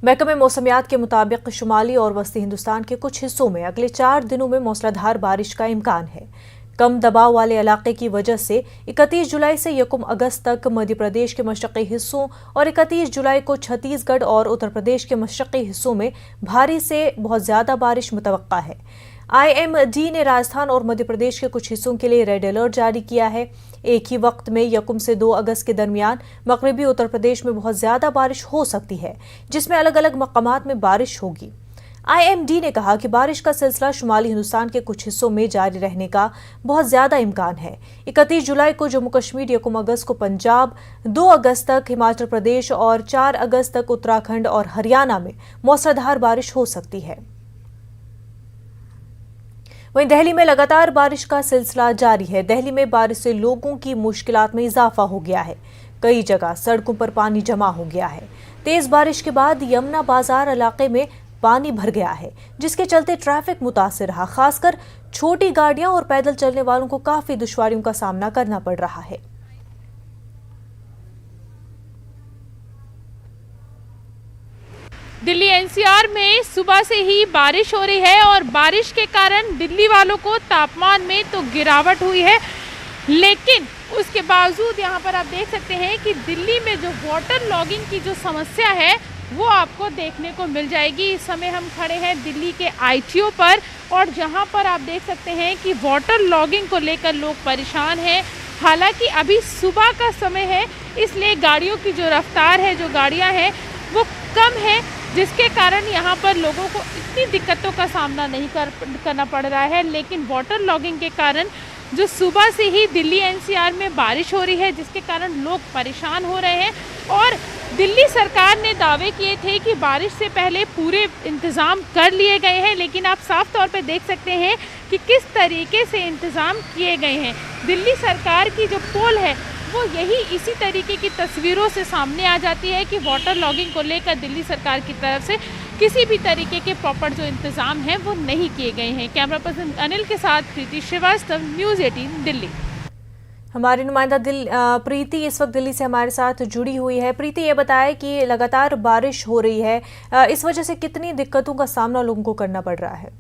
महकमे मौसमियात के मुताबिक शुमाली और वस्ती हिंदुस्तान के कुछ हिस्सों में अगले 4 दिनों में मूसलाधार बारिश का इम्कान है। कम दबाव वाले इलाके की वजह से 31 जुलाई से 1 अगस्त तक मध्य प्रदेश के मशरक़ी हिस्सों और 31 जुलाई को छत्तीसगढ़ और उत्तर प्रदेश के मशरक़ी हिस्सों में भारी से बहुत ज़्यादा बारिश मुतवक्का है। IMD ने राजस्थान और मध्य प्रदेश के कुछ हिस्सों के लिए रेड अलर्ट जारी किया है। एक ही वक्त में 1 से 2 अगस्त के दरमियान मगरबी उत्तर प्रदेश में बहुत ज्यादा बारिश हो सकती है, जिसमें अलग अलग मकामात में बारिश होगी। IMD ने कहा कि बारिश का सिलसिला शुमाली हिंदुस्तान के कुछ हिस्सों में जारी रहने का बहुत ज्यादा इम्कान है। 31 जुलाई को जम्मू कश्मीर, 1 अगस्त को पंजाब, 2 अगस्त तक हिमाचल प्रदेश और 4 अगस्त तक उत्तराखंड और हरियाणा में मूसलाधार बारिश हो सकती है। वहीं दिल्ली में लगातार बारिश का सिलसिला जारी है। दिल्ली में बारिश से लोगों की मुश्किलात में इजाफा हो गया है। कई जगह सड़कों पर पानी जमा हो गया है। तेज बारिश के बाद यमुना बाजार इलाके में पानी भर गया है, जिसके चलते ट्रैफिक मुतासिर रहा। खासकर छोटी गाड़ियां और पैदल चलने वालों को काफी दुश्वारियों का सामना करना पड़ रहा है। दिल्ली NCR में सुबह से ही बारिश हो रही है और बारिश के कारण दिल्ली वालों को तापमान में तो गिरावट हुई है, लेकिन उसके बावजूद यहाँ पर आप देख सकते हैं कि दिल्ली में जो वाटर लॉगिंग की जो समस्या है वो आपको देखने को मिल जाएगी। इस समय हम खड़े हैं दिल्ली के ITO पर और जहाँ पर आप देख सकते हैं कि वाटर लॉगिंग को लेकर लोग परेशान हैं। हालांकि अभी सुबह का समय है, इसलिए गाड़ियों की जो रफ्तार है, जो गाड़ियाँ हैं वो कम है, जिसके कारण यहाँ पर लोगों को इतनी दिक्कतों का सामना नहीं करना पड़ रहा है। लेकिन वाटर लॉगिंग के कारण जो सुबह से ही दिल्ली NCR में बारिश हो रही है, जिसके कारण लोग परेशान हो रहे हैं और दिल्ली सरकार ने दावे किए थे कि बारिश से पहले पूरे इंतज़ाम कर लिए गए हैं, लेकिन आप साफ तौर पे देख सकते हैं कि किस तरीके से इंतज़ाम किए गए हैं। दिल्ली सरकार की जो पोल है वो यही इसी तरीके की तस्वीरों से सामने आ जाती है कि वाटर लॉगिंग को लेकर दिल्ली सरकार की तरफ से किसी भी तरीके के प्रॉपर जो इंतज़ाम हैं वो नहीं किए गए हैं। कैमरा पर्सन अनिल के साथ प्रीति श्रीवास्तव, न्यूज़ 18 दिल्ली। हमारी नुमाइंदा प्रीति इस वक्त दिल्ली से हमारे साथ जुड़ी हुई है। प्रीति, ये बताएं कि लगातार बारिश हो रही है, इस वजह से कितनी दिक्कतों का सामना लोगों को करना पड़ रहा है?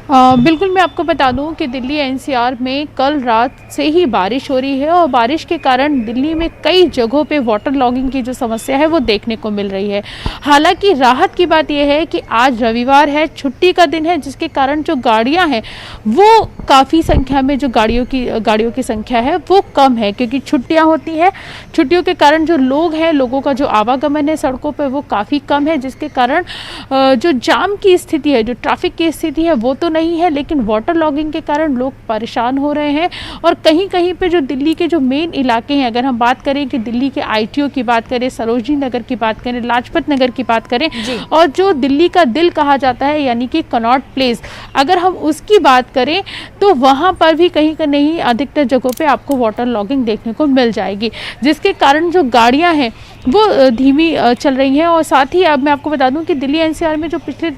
बिल्कुल, मैं आपको बता दूं कि दिल्ली NCR में कल रात से ही बारिश हो रही है और बारिश के कारण दिल्ली में कई जगहों पे वाटर लॉगिंग की जो समस्या है वो देखने को मिल रही है। हालांकि राहत की बात यह है कि आज रविवार है, छुट्टी का दिन है, जिसके कारण जो गाड़ियां हैं वो काफ़ी संख्या में, जो गाड़ियों की संख्या है वो कम है, क्योंकि छुट्टियाँ होती हैं। छुट्टियों के कारण जो लोग हैं, लोगों का जो आवागमन है सड़कों पर वो काफ़ी कम है, जिसके कारण जो जाम की स्थिति है, जो ट्रैफिक की स्थिति है वो तो नहीं है, लेकिन वाटर लॉगिंग के कारण लोग परेशान हो रहे हैं। और कहीं कहीं पे जो दिल्ली के जो मेन इलाके हैं, अगर हम बात करें कि दिल्ली के ITO की बात करें, सरोजनी नगर की बात करें, लाजपत नगर की बात करें और जो दिल्ली का दिल कहा जाता है यानी कि कनॉट प्लेस, अगर हम उसकी बात करें तो वहाँ पर भी कहीं का नहीं अधिकतर जगहों पे आपको वाटर लॉगिंग देखने को मिल जाएगी, जिसके कारण जो गाड़ियाँ हैं वो धीमी चल रही हैं। और साथ ही अब मैं आपको बता दूं कि दिल्ली NCR में जो पिछले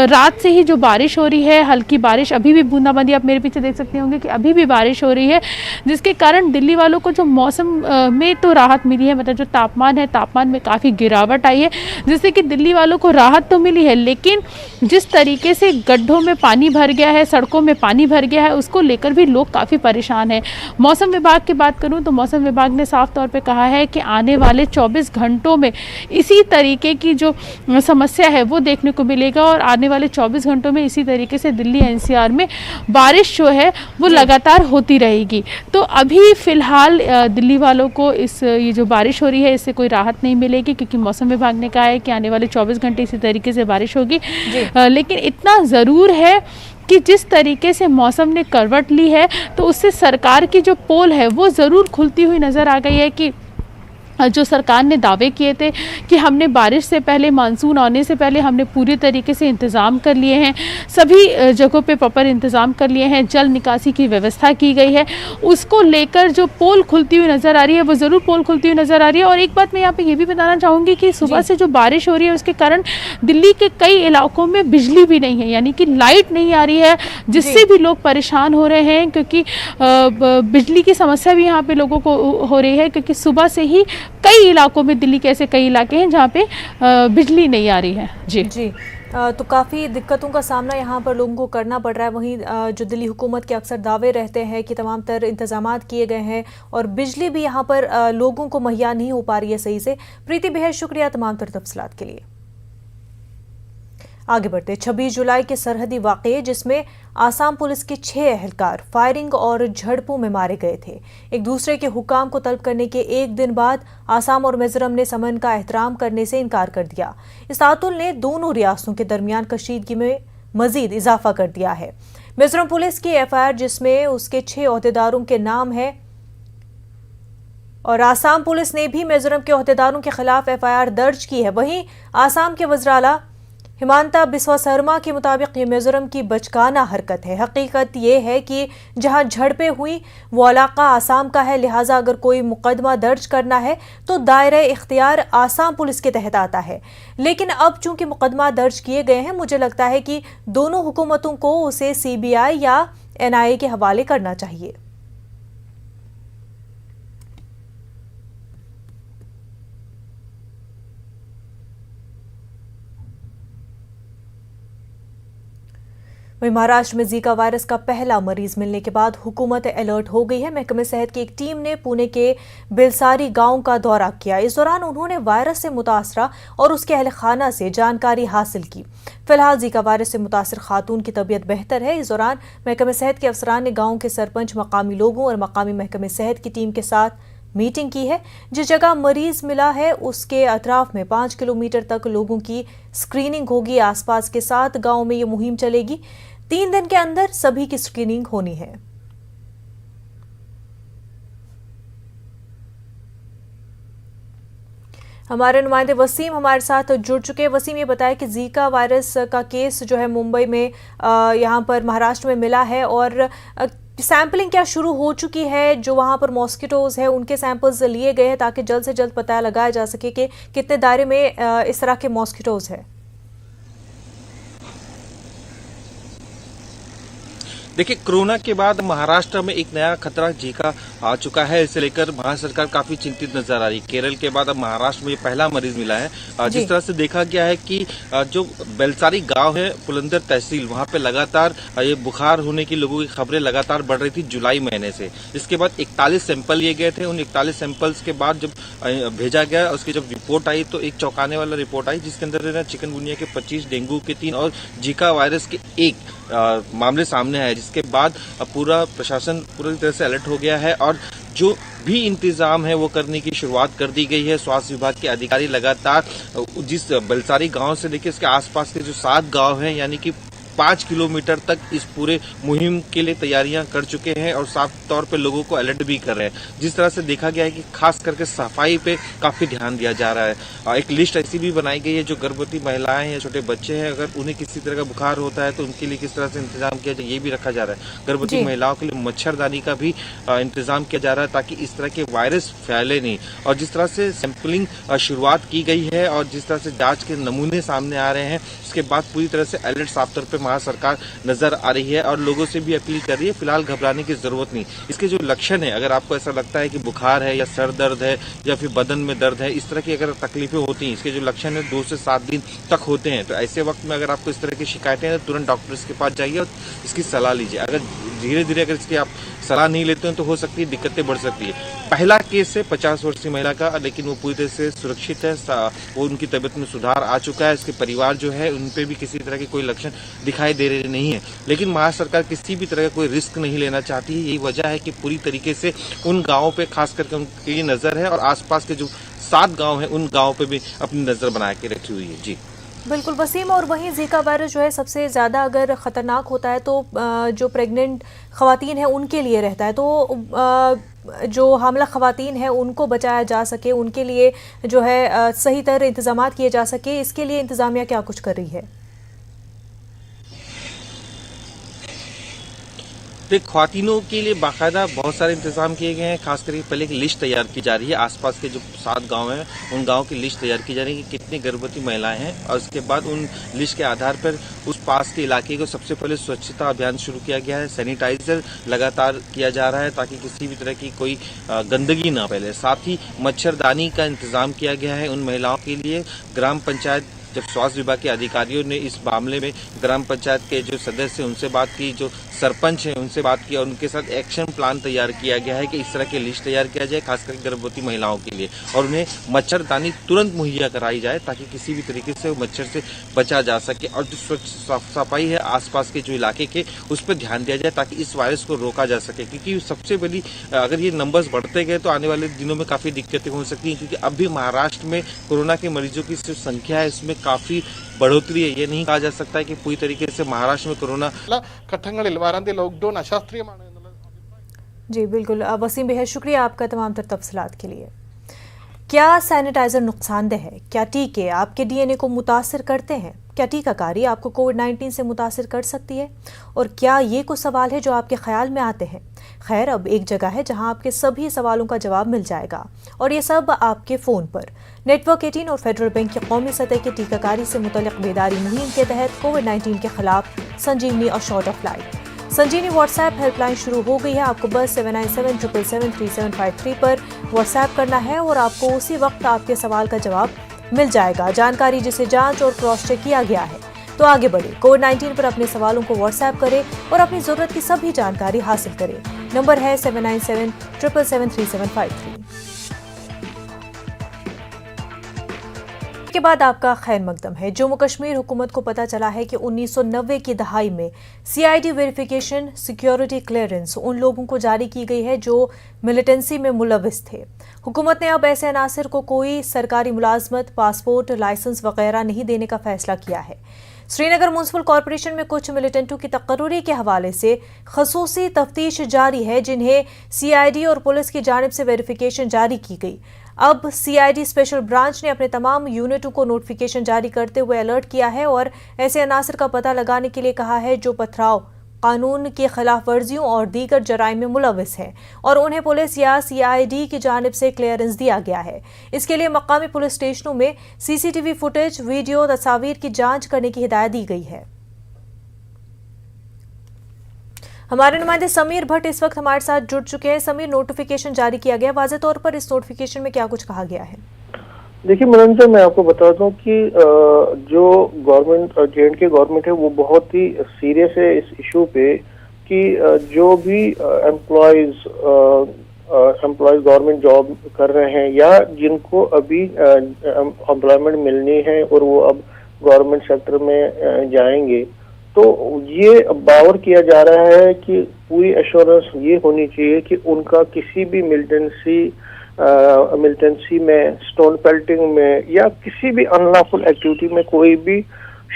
रात से ही जो बारिश हो रही है, हल्की बारिश, अभी भी बूंदाबांदी, आप मेरे पीछे देख सकते होंगे कि अभी भी बारिश हो रही है, जिसके कारण दिल्ली वालों को जो मौसम में तो राहत मिली है, मतलब जो तापमान है, तापमान में काफ़ी गिरावट आई है, जिससे कि दिल्ली वालों को राहत तो मिली है, लेकिन जिस तरीके से गड्ढों में पानी भर गया है, सड़कों में पानी भर गया है, उसको लेकर भी लोग काफ़ी परेशान हैं। मौसम विभाग की बात करूँ तो मौसम विभाग ने साफ तौर पर कहा है कि आने वाले 24 घंटों में इसी तरीके की जो समस्या है वो देखने को मिलेगा और आने वाले 24 घंटों में इसी तरीके से दिल्ली NCR में बारिश जो है वो लगातार होती रहेगी। तो अभी फ़िलहाल दिल्ली वालों को ये जो बारिश हो रही है इससे कोई राहत नहीं मिलेगी, क्योंकि मौसम विभाग ने कहा है कि आने वाले 24 घंटे इसी तरीके से बारिश होगी। लेकिन इतना ज़रूर है कि जिस तरीके से मौसम ने करवट ली है तो उससे सरकार की जो पोल है वो ज़रूर खुलती हुई नज़र आ गई है कि जो सरकार ने दावे किए थे कि हमने बारिश से पहले, मानसून आने से पहले हमने पूरी तरीके से इंतज़ाम कर लिए हैं, सभी जगहों पे प्रॉपर इंतज़ाम कर लिए हैं, जल निकासी की व्यवस्था की गई है, उसको लेकर जो पोल खुलती हुई नज़र आ रही है वो ज़रूर पोल खुलती हुई नज़र आ रही है। और एक बात मैं यहाँ पे ये भी बताना चाहूँगी कि सुबह से जो बारिश हो रही है उसके कारण दिल्ली के कई इलाकों में बिजली भी नहीं है, यानी कि लाइट नहीं आ रही है, जिससे भी लोग परेशान हो रहे हैं, क्योंकि बिजली की समस्या भी यहाँ पे लोगों को हो रही है, क्योंकि सुबह से ही कई इलाकों में, दिल्ली के ऐसे कई इलाके हैं जहाँ पे बिजली नहीं आ रही है। जी तो काफ़ी दिक्कतों का सामना यहाँ पर लोगों को करना पड़ रहा है। वहीं जो दिल्ली हुकूमत के अक्सर दावे रहते हैं कि तमाम तर इंतजामात किए गए हैं और बिजली भी यहाँ पर लोगों को मुहैया नहीं हो पा रही है सही से। प्रीति, बेहद शुक्रिया तमाम तर तफसीलात के लिए। आगे बढ़ते 26 जुलाई के सरहदी वाक़ये जिसमें आसाम पुलिस के 6 एहलकार फायरिंग और झड़पों में मारे गए थे। एक दूसरे के हुकाम को तलब करने के एक दिन बाद आसाम और मिजोरम ने समन का एहतराम करने से इनकार कर दिया। इस तातुल ने दोनों रियासतों के दरमियान कशीदगी में मजीद इजाफा कर दिया है। मिजोरम पुलिस की एफआईआर जिसमें उसके 6 ओहदेदारों के नाम है और आसाम पुलिस ने भी मिजोरम के ओहदेदारों के खिलाफ एफआईआर दर्ज की है। वहीं आसाम के वज़राला हिमांता बिस्वा शर्मा के मुताबिक ये मिजोरम की बचकाना हरकत है। हकीकत ये है कि जहां झड़पें हुई वो इलाका आसाम का है, लिहाजा अगर कोई मुकदमा दर्ज करना है तो दायरे इख्तियार आसाम पुलिस के तहत आता है। लेकिन अब चूंकि मुकदमा दर्ज किए गए हैं, मुझे लगता है कि दोनों हुकूमतों को उसे सीबीआई या एनआईए के हवाले करना चाहिए। वहीं महाराष्ट्र में जीका वायरस का पहला मरीज मिलने के बाद हुकूमत अलर्ट हो गई है। महकमे सेहत की एक टीम ने पुणे के बेलसारी गांव का दौरा किया। इस दौरान उन्होंने वायरस से मुतासरा और उसके अहल खाना से जानकारी हासिल की। फिलहाल जीका वायरस से मुतासर खातून की तबीयत बेहतर है। इस दौरान महकमे सेहत के अफसरान ने गाँव के सरपंच, मकामी लोगों और मकामी महकमे सेहत की टीम के साथ मीटिंग की है। जिस जगह मरीज मिला है उसके अतराफ में 5 किलोमीटर तक लोगों की स्क्रीनिंग होगी। आसपास के 7 गाँव में ये मुहिम चलेगी। 3 दिन के अंदर सभी की स्क्रीनिंग होनी है। हमारे नुमाइंदे वसीम हमारे साथ जुड़ चुके हैं। वसीम, ये बताया कि जीका वायरस का केस जो है मुंबई में यहाँ पर महाराष्ट्र में मिला है और सैंपलिंग क्या शुरू हो चुकी है? जो वहाँ पर मॉस्किटोज है उनके सैंपल्स लिए गए हैं ताकि जल्द से जल्द पता लगाया जा सके कि कितने दायरे में इस तरह के मॉस्किटोज है। देखिए, कोरोना के बाद महाराष्ट्र में एक नया खतरा जीका आ चुका है। इसे लेकर भारत सरकार काफी चिंतित नजर आ रही है। केरल के बाद अब महाराष्ट्र में ये पहला मरीज मिला है। जिस तरह से देखा गया है कि जो बेलसारी गांव है, पुलंदर तहसील, वहां पे लगातार ये बुखार होने की लोगों की खबरें लगातार बढ़ रही थी जुलाई महीने से। इसके बाद 41 सैंपल लिए गए थे। उन 41 सैंपल्स के बाद जब भेजा गया, उसकी जब रिपोर्ट आई तो एक चौंकाने वाला रिपोर्ट आई जिसके अंदर चिकनगुनिया के 25, डेंगू के 3 और जीका वायरस के 1 मामले सामने आए। जिसके बाद पूरा प्रशासन पूरी तरह से अलर्ट हो गया है और जो भी इंतजाम है वो करने की शुरुआत कर दी गई है। स्वास्थ्य विभाग के अधिकारी लगातार जिस बेलसारी गांव से लेकर इसके आसपास के जो 7 गांव हैं, यानी कि 5 किलोमीटर तक इस पूरे मुहिम के लिए तैयारियां कर चुके हैं और साफ तौर पे लोगों को अलर्ट भी कर रहे हैं। जिस तरह से देखा गया है कि खास करके सफाई पे काफी ध्यान दिया जा रहा है। एक लिस्ट ऐसी भी बनाई गई है जो गर्भवती महिलाएं हैं, छोटे बच्चे हैं, अगर उन्हें किसी तरह का बुखार होता है तो उनके लिए किस तरह से इंतजाम किया जाए ये भी रखा जा रहा है। गर्भवती महिलाओं के लिए मच्छरदानी का भी इंतजाम किया जा रहा है ताकि इस तरह के वायरस फैले नहीं। और जिस तरह से सैंपलिंग शुरुआत की गई है और जिस तरह से जांच के नमूने सामने आ रहे हैं, उसके बाद पूरी तरह से अलर्ट साफ तौर पर महाराष्ट्र सरकार नजर आ रही है और लोगों से भी अपील कर रही है फिलहाल घबराने की जरूरत नहीं। इसके जो लक्षण है, अगर आपको ऐसा लगता है कि बुखार है या सर दर्द है या फिर बदन में दर्द है, इस तरह की अगर तकलीफें होती हैं, इसके जो लक्षण है 2 से 7 दिन तक होते हैं, तो ऐसे वक्त में अगर आपको इस तरह की शिकायतें हैं तो तुरंत डॉक्टर्स के पास जाइए और इसकी सलाह लीजिए। अगर धीरे धीरे अगर इसकी आप सलाह नहीं लेते हैं तो हो सकती है दिक्कतें बढ़ सकती है। पहला केस है 50 वर्षीय महिला का, लेकिन वो पूरी तरह से सुरक्षित है, वो उनकी तबीयत में सुधार आ चुका है। इसके परिवार जो है उन पे भी किसी तरह के कोई लक्षण दिखाई दे रहे नहीं है। लेकिन महाराष्ट्र सरकार किसी भी तरह का कोई रिस्क नहीं लेना चाहती है। यही वजह है कि पूरी तरीके से उन गाँवों पे खास करके उनकी नजर है और आसपास के जो 7 गाँव है उन गाँवों पे भी अपनी नजर बना के रखी हुई है। जी बिल्कुल वसीम, और वहीं जीका वायरस जो है सबसे ज़्यादा अगर ख़तरनाक होता है तो जो प्रेग्नेंट ख़वातीन हैं उनके लिए रहता है। तो जो हामला खवातीन हैं उनको बचाया जा सके, उनके लिए जो है सही तरह इंतजाम किए जा सके, इसके लिए इंतजामिया क्या कुछ कर रही है? देख, ख्वातीनों के लिए बाकायदा बहुत सारे इंतजाम किए गए हैं। खास करके पहले एक लिस्ट तैयार की जा रही है, आसपास के जो 7 गांव हैं उन गांव की लिस्ट तैयार की जा रही है कि कितनी गर्भवती महिलाएं हैं, और उसके बाद उन लिस्ट के आधार पर उस पास के इलाके को सबसे पहले स्वच्छता अभियान शुरू किया गया है। सैनिटाइजर लगातार किया जा रहा है ताकि किसी भी तरह की कोई गंदगी ना फैले। साथ ही मच्छरदानी का इंतजाम किया गया है उन महिलाओं के लिए। ग्राम पंचायत, जब स्वास्थ्य विभाग के अधिकारियों ने इस मामले में ग्राम पंचायत के जो सदस्य उनसे बात की, जो सरपंच हैं उनसे बात की, और उनके साथ एक्शन प्लान तैयार किया गया है कि इस तरह की लिस्ट तैयार किया जाए खासकर गर्भवती महिलाओं के लिए, और उन्हें मच्छरदानी तुरंत मुहैया कराई जाए ताकि किसी भी तरीके से मच्छर से बचा जा सके। और जो स्वच्छ सफाई है आसपास के जो इलाके के, उस पर ध्यान दिया जाए ताकि इस वायरस को रोका जा सके। क्योंकि सबसे बड़ी, अगर ये नंबर्स बढ़ते गए तो आने वाले दिनों में काफी दिक्कतें हो सकती हैं, क्योंकि अब भी महाराष्ट्र में कोरोना के मरीजों की जो संख्या है इसमें काफी बढ़ोतरी है। ये नहीं कहा जा सकता है कि पूरी तरीके से महाराष्ट्र में कोरोना ഘട്ടങ്ങളിൽ വരാതെ ലോക്ക്ഡൌൺ അശാസ്ത്രീയമാണ് എന്നുള്ളത്। जी बिल्कुल वसीम बेहद शुक्रिया आपका तमाम तर तफसीलात के लिए। क्या सैनिटाइजर नुकसानदेह है? क्या टीके आपके डीएनए को मुतासिर करते हैं? क्या टीकाकारी आपको कोविड-19 से मुतासिर कर सकती है? और क्या ये कुछ सवाल है जो आपके ख्याल में आते हैं? खैर, अब एक जगह है जहां आपके सभी सवालों का जवाब मिल जाएगा, और ये सब आपके फ़ोन पर। नेटवर्क 18 और फेडरल बैंक की कौमी सतह की टीकाकारी से मुतल्लिक बेदारी मुहिम के तहत कोविड-19 के खिलाफ संजीवनी और short of life Sanjeevani WhatsApp helpline शुरू हो गई है। आपको बस 7977773753 पर व्हाट्सएप करना है और आपको उसी वक्त आपके सवाल का जवाब मिल जाएगा। जानकारी जिसे जांच और क्रॉस चेक किया गया है। तो आगे बढ़े, कोविड-19 पर अपने सवालों को व्हाट्सएप करें और अपनी ज़रूरत की सभी जानकारी हासिल करें। नंबर है 7977773753। के बाद आपका खैर मकदम है। जम्मू कश्मीर हुकूमत को पता चला है कि 1990 की दहाई में सीआईडी वेरिफिकेशन सिक्योरिटी क्लियरेंस उन लोगों को जारी की गई है जो मिलिटेंसी में मुलविस थे। हुकूमत ने अब ऐसे अनासर को कोई सरकारी मुलाजमत, पासपोर्ट, लाइसेंस वगैरह नहीं देने का फैसला किया है। श्रीनगर म्युनिसिपल कॉरपोरेशन में कुछ मिलिटेंटों की तकर्रुरी के हवाले से खसूसी तफ्तीश जारी है, जिन्हें सीआईडी और पुलिस की जानिब से वेरिफिकेशन जारी की गई। अब सीआईडी स्पेशल ब्रांच ने अपने तमाम यूनिटों को नोटिफिकेशन जारी करते हुए अलर्ट किया है और ऐसे अनासर का पता लगाने के लिए कहा है जो पथराव, कानून की खिलाफ वर्जियों और दीगर जराइम में मुलविस हैं, और उन्हें पुलिस या सीआईडी की जानिब से क्लियरेंस दिया गया है। इसके लिए मकामी पुलिस स्टेशनों में सीसीटीवी फुटेज, वीडियो, तस्वीर की जांच करने की हिदायत दी गई है। हमारे नुमाइंदे समीर भट्ट इस वक्त हमारे साथ जुड़ चुके हैं। समीर, नोटिफिकेशन जारी किया गया, वाज़ेह तौर पर इस नोटिफिकेशन में क्या कुछ कहा गया है? देखिए मनोरंजन, मैं आपको बताता हूँ कि जो गवर्नमेंट, J&K गवर्नमेंट है, वो बहुत ही सीरियस है इस इशू पे कि जो भी एम्प्लॉयज गवर्नमेंट जॉब कर रहे हैं या जिनको अभी एम्प्लॉयमेंट मिलनी है और वो अब गवर्नमेंट सेक्टर में जाएंगे, तो ये बावर किया जा रहा है कि पूरी एश्योरेंस ये होनी चाहिए कि उनका किसी भी मिलिटेंसी में, स्टोन पेल्टिंग में या किसी भी अनलॉफुल एक्टिविटी में कोई भी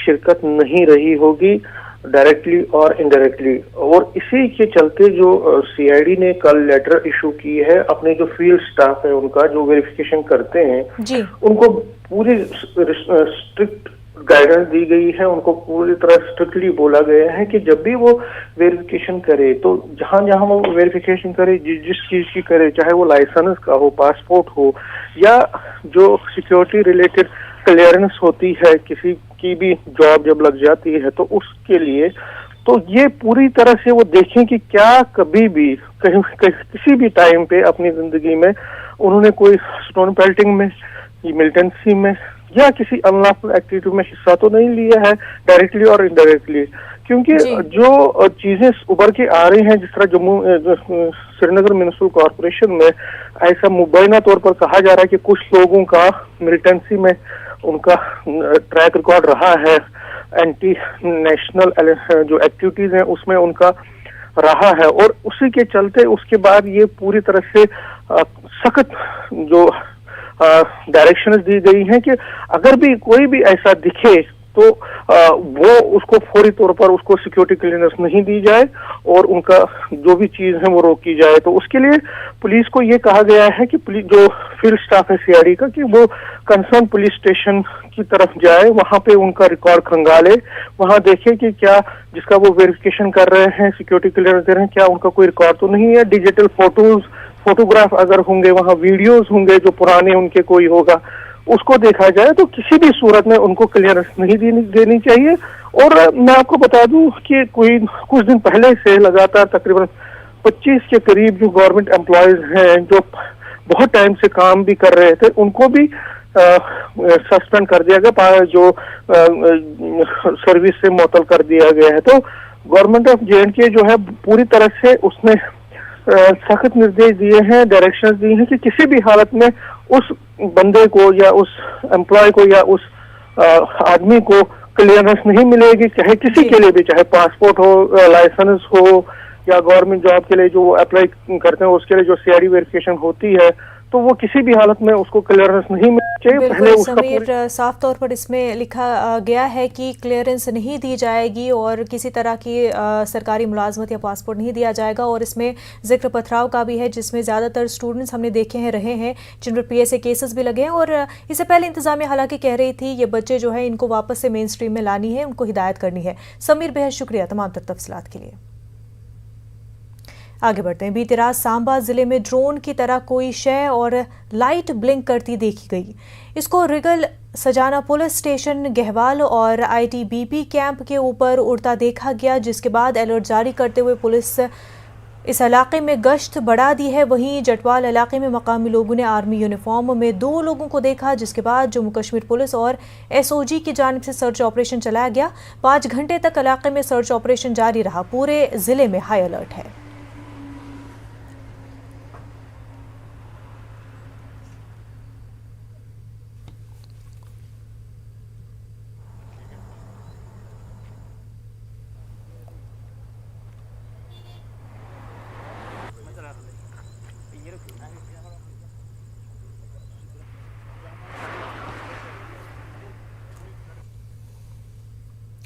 शिरकत नहीं रही होगी, डायरेक्टली और इनडायरेक्टली। और इसी के चलते जो सीआईडी ने कल लेटर इशू की है, अपने जो फील्ड स्टाफ है उनका जो वेरिफिकेशन करते हैं जी, उनको पूरी स्ट्रिक्ट गाइडेंस दी गई है। उनको पूरी तरह स्ट्रिक्टली बोला गया है कि जब भी वो वेरिफिकेशन करे तो जहां जहां वो वेरिफिकेशन करे, जिस चीज की करे, चाहे वो लाइसेंस का हो, पासपोर्ट हो या जो सिक्योरिटी रिलेटेड क्लियरेंस होती है, किसी की भी जॉब जब लग जाती है तो उसके लिए, तो ये पूरी तरह से वो देखें कि क्या कभी भी किसी भी टाइम पे अपनी जिंदगी में उन्होंने कोई स्टोन पेल्टिंग में, मिलिटेंसी में या किसी अनलॉफुल एक्टिविटी में हिस्सा तो नहीं लिया है, डायरेक्टली और इनडायरेक्टली। क्योंकि जो चीजें उभर के आ रही हैं, जिस तरह श्रीनगर म्युनिसिपल कॉरपोरेशन में ऐसा मुबैना तौर पर कहा जा रहा है कि कुछ लोगों का मिलिटेंसी में उनका ट्रैक रिकॉर्ड रहा है, एंटी नेशनल जो एक्टिविटीज हैं उसमें उनका रहा है, और उसी के चलते उसके बाद ये पूरी तरह से सख्त जो डायरेक्शंस दी गई हैं कि अगर भी कोई भी ऐसा दिखे तो वो उसको फौरी तौर पर उसको सिक्योरिटी क्लियरेंस नहीं दी जाए और उनका जो भी चीज है वो रोकी जाए। तो उसके लिए पुलिस को ये कहा गया है कि पुलिस जो फील्ड स्टाफ है सीआईडी का, कि वो कंसर्न पुलिस स्टेशन की तरफ जाए, वहां पे उनका रिकॉर्ड खंगाले, वहां देखे कि क्या जिसका वो वेरिफिकेशन कर रहे हैं, सिक्योरिटी क्लियरेंस दे रहे हैं, क्या उनका कोई रिकॉर्ड तो नहीं है। डिजिटल फोटोग्राफ अगर होंगे, वहां वीडियोस होंगे जो पुराने उनके कोई होगा, उसको देखा जाए। तो किसी भी सूरत में उनको क्लियरेंस नहीं देनी चाहिए। और मैं आपको बता दूं कि कुछ दिन पहले से लगातार तकरीबन 25 के करीब जो गवर्नमेंट एम्प्लॉयज हैं जो बहुत टाइम से काम भी कर रहे थे, उनको भी सस्पेंड कर दिया गया, जो सर्विस से मुअत्तल कर दिया गया है। तो गवर्नमेंट ऑफ J&K जो है पूरी तरह से उसने सख्त निर्देश दिए हैं, डायरेक्शंस दिए हैं कि किसी भी हालत में उस बंदे को या उस एम्प्लॉय को या उस आदमी को क्लियरेंस नहीं मिलेगी, चाहे किसी के लिए भी, चाहे पासपोर्ट हो, लाइसेंस हो, या गवर्नमेंट जॉब के लिए जो अप्लाई करते हैं उसके लिए जो सीआईडी वेरिफिकेशन होती है, तो वो किसी भी हालत में उसको क्लियरेंस नहीं मिलना चाहिए। पहले उसका समीर, साफ तौर पर इसमें लिखा गया है कि क्लियरेंस नहीं दी जाएगी और किसी तरह की सरकारी मुलाजमत या पासपोर्ट नहीं दिया जाएगा। और इसमें जिक्र पथराव का भी है, जिसमें ज़्यादातर स्टूडेंट्स हमने देखे हैं रहे हैं जिन पर PSA केसेस भी लगे हैं। और इससे पहले इंतजामिया हालांकि कह रही थी ये बच्चे जो है इनको वापस से मेन स्ट्रीम में लानी है, उनको हिदायत करनी है। समीर, बेहद शुक्रिया तमाम तफसीलात के लिए। आगे बढ़ते हैं। बीती रात सांबा जिले में ड्रोन की तरह कोई शय और लाइट ब्लिंक करती देखी गई। इसको रिगल सजाना पुलिस स्टेशन गहवाल और ITBP कैंप के ऊपर उड़ता देखा गया, जिसके बाद अलर्ट जारी करते हुए पुलिस इस इलाके में गश्त बढ़ा दी है। वहीं जटवाल इलाके में मकामी लोगों ने आर्मी यूनिफॉर्म में 2 लोगों को देखा, जिसके बाद जम्मू कश्मीर पुलिस और SOG की जानिब से सर्च ऑपरेशन चलाया गया। 5 घंटे तक इलाके में सर्च ऑपरेशन जारी रहा। पूरे जिले में हाई अलर्ट है।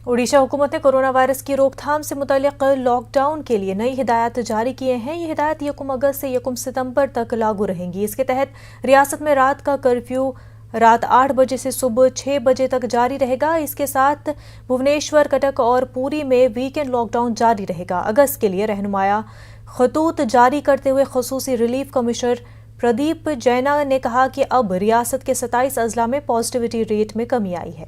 ओडिशा हुकूमत ने कोरोना वायरस की रोकथाम से मुतल्लिक लॉकडाउन के लिए नई हिदायत जारी किए हैं। ये हिदायत 1 अगस्त से 1 सितंबर तक लागू रहेंगी। इसके तहत रियासत में रात का कर्फ्यू रात 8 बजे से सुबह 6 बजे तक जारी रहेगा। इसके साथ भुवनेश्वर, कटक और पुरी में वीकेंड लॉकडाउन जारी रहेगा। अगस्त के लिए रहनुमाया खतूत जारी करते हुए खसूसी रिलीफ कमिश्नर प्रदीप जैना ने कहा कि अब रियासत के 27 अजला में पॉजिटिविटी रेट में कमी आई है।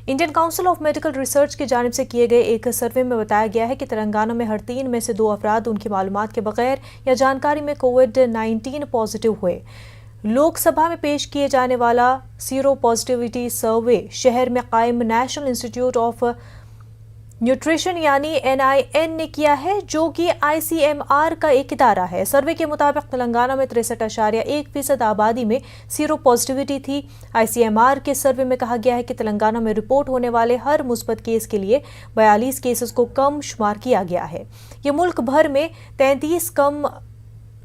Indian council of medical research की जानिब से किए गए एक सर्वे में बताया गया है कि तेलंगाना में हर 3 में से 2 अफराद उनकी मालूमात के बगैर या जानकारी में कोविड-19 पॉजिटिव हुए। लोकसभा में पेश किए जाने वाला सीरो पॉजिटिविटी सर्वे शहर में कायम नेशनल इंस्टीट्यूट ऑफ न्यूट्रिशन यानी NIN ने किया है, जो कि ICMR का एक इदारा है। सर्वे के मुताबिक तेलंगाना में 63.1% आबादी में सीरो पॉजिटिविटी थी। ICMR के सर्वे में कहा गया है कि तेलंगाना में रिपोर्ट होने वाले हर मुस्बत केस के लिए 42 केसेस को कम शुमार किया गया है। ये मुल्क भर में 33 कम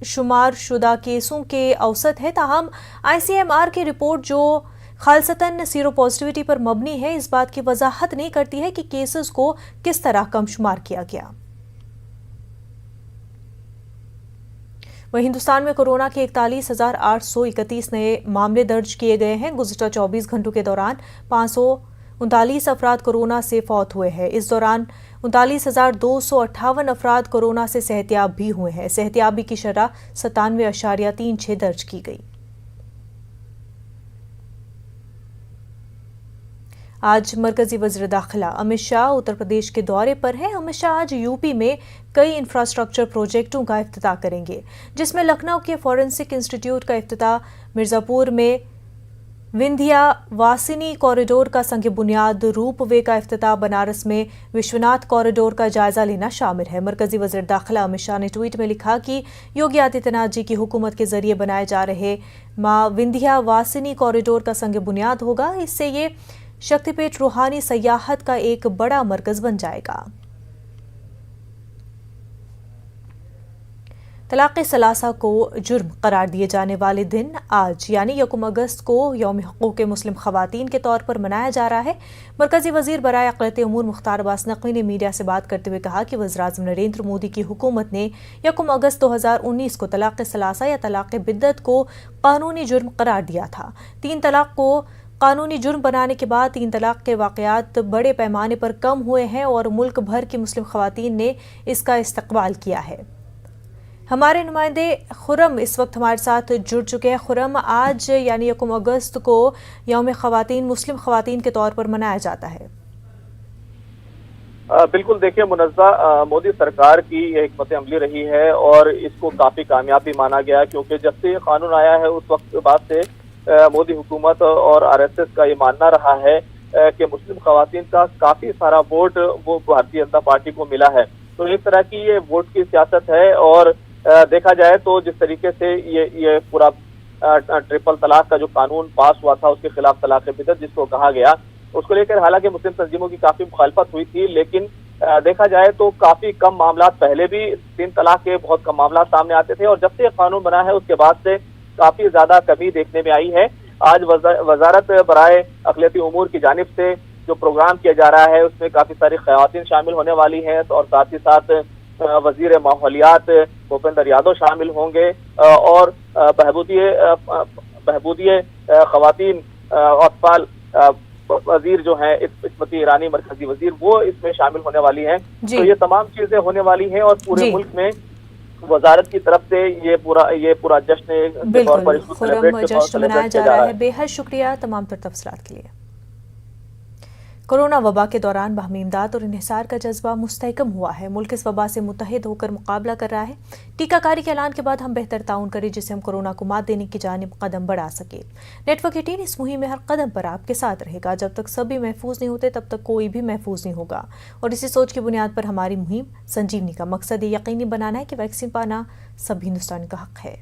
शुमार शुदा केसों के औसत है। ताहम ICMR की रिपोर्ट, जो खालसतन सीरो पॉजिटिविटी पर मबनी है, इस बात की वजाहत नहीं करती है कि केसेस को किस तरह कम शुमार किया गया। वहीं हिंदुस्तान में कोरोना के 41,831 नए मामले दर्ज किए गए हैं। गुज़िश्ता 24 घंटों के दौरान 539 अफराद कोरोना से फौत हुए हैं। इस दौरान 39,258 अफराद कोरोना से सेहतियाब भी हुए हैं। सेहतियाबी की शरह 97.36 दर्ज की गई। आज मरकजी वज़ीर दाखिला अमित शाह उत्तर प्रदेश के दौरे पर हैं। अमित शाह आज यूपी में कई इंफ्रास्ट्रक्चर प्रोजेक्टों का इफ्तिताह करेंगे, जिसमें लखनऊ के फॉरेंसिक इंस्टीट्यूट का इफ्तिताह, मिर्जापुर में विंध्या वासिनी कॉरिडोर का संग बुनियाद, रूपवे का इफ्तिताह, बनारस में विश्वनाथ कॉरिडोर का जायजा लेना शामिल है। मरकजी वज़ीर दाखिला अमित शाह ने ट्वीट में लिखा कि योगी आदित्यनाथ जी की हुकूमत के जरिए बनाए जा रहे मां विंध्या वासिनी कॉरिडोर का संग बुनियाद होगा। इससे ये शक्तिपीठ रूहानी सयाहत का एक बड़ा मरकज बन जाएगा। तलाक़ सलासा को जुर्म करार दिए जाने वाले दिन आज यानी 1 अगस्त को यौम हुकूक़ मुस्लिम ख़वातीन के तौर पर मनाया जा रहा है। मरकज़ी वज़ीर बराए अक़लियत उमूर मुख्तार अब्बास नक़वी ने मीडिया से बात करते हुए कहा कि वज़ीर-ए-आज़म नरेंद्र मोदी की हुकूमत ने 1 अगस्त 2019 को तलाक़ सलासा या तलाक़ बिद्दत को कानूनी जुर्म करार दिया था। 3 तलाक़ को कानूनी जुर्म बनाने के बाद 3 तलाक़ के वाक़यात बड़े पैमाने पर कम हुए हैं और मुल्क भर की मुस्लिम ख़वातीन ने इसका इस्तक़बाल किया है। हमारे नुमाइंदे खुरम इस वक्त हमारे साथ जुड़ चुके हैं। खुरम, आज यानी 1 अगस्त को यौम ख़वातीन मुस्लिम ख़वातीन के तौर पर मनाया जाता है। बिल्कुल, देखिए मुनज़्ज़ा मोदी सरकार की यह हिकमत अमली रही है और इसको काफ़ी कामयाब भी माना गया, क्योंकि जब से ये कानून आया है उस वक्त के बाद से मोदी हुकूमत और RSS का ये मानना रहा है कि मुस्लिम ख़वातीन का काफ़ी सारा वोट वो भारतीय जनता पार्टी को मिला है। तो एक तरह की ये वोट की सियासत है और देखा जाए तो जिस तरीके से ये पूरा ट्रिपल तलाक का जो कानून पास हुआ था उसके खिलाफ तलाक़ बिद्दत जिसको कहा गया, उसको लेकर हालांकि मुस्लिम तंजीमों की काफी मुखालफत हुई थी, लेकिन देखा जाए तो काफी कम मामला, पहले भी 3 तलाक के बहुत कम मामला सामने आते थे और जब से कानून बना है उसके बाद से काफी ज्यादा कमी देखने में आई है। आज वजारत बराए अक़लियती उमूर की जानिब से जो प्रोग्राम किया जा रहा है उसमें काफी सारी ख़वातीन शामिल होने वाली हैं और साथ ही साथ वजीर माहौलियात भूपेंद्र यादव शामिल होंगे और बहबूदिये ख़वातीन अतफाल वजीर जो है स्मृति ईरानी मरकजी वजीर, वो इसमें शामिल होने वाली हैं। तो ये तमाम चीजें होने वाली हैं और पूरे मुल्क में वजारत की तरफ से ये पूरा जश्न के तौर पर इसको जश्न मनाया जा रहा है। बेहद शुक्रिया तमाम तर तफसीलात के लिए। कोरोना वबा के दौरान बाहमी इमदाद और इन्हिसार का जज्बा मुस्तहकम हुआ है। मुल्क इस वबा से मुत्तहिद होकर मुकाबला कर रहा है। टीकाकारी के ऐलान के बाद हम बेहतर ताउन करें जिससे हम कोरोना को मात देने की जानिब कदम बढ़ा सके। नेटवर्क 18 इस मुहिम में हर कदम पर आपके साथ रहेगा। जब तक सभी महफूज नहीं होते तब तक कोई भी महफूज नहीं होगा और इसी सोच की बुनियाद पर हमारी मुहिम संजीवनी का मकसद ये यकीनी बनाना है कि वैक्सीन पाना सब हिंदुस्तानी का हक है।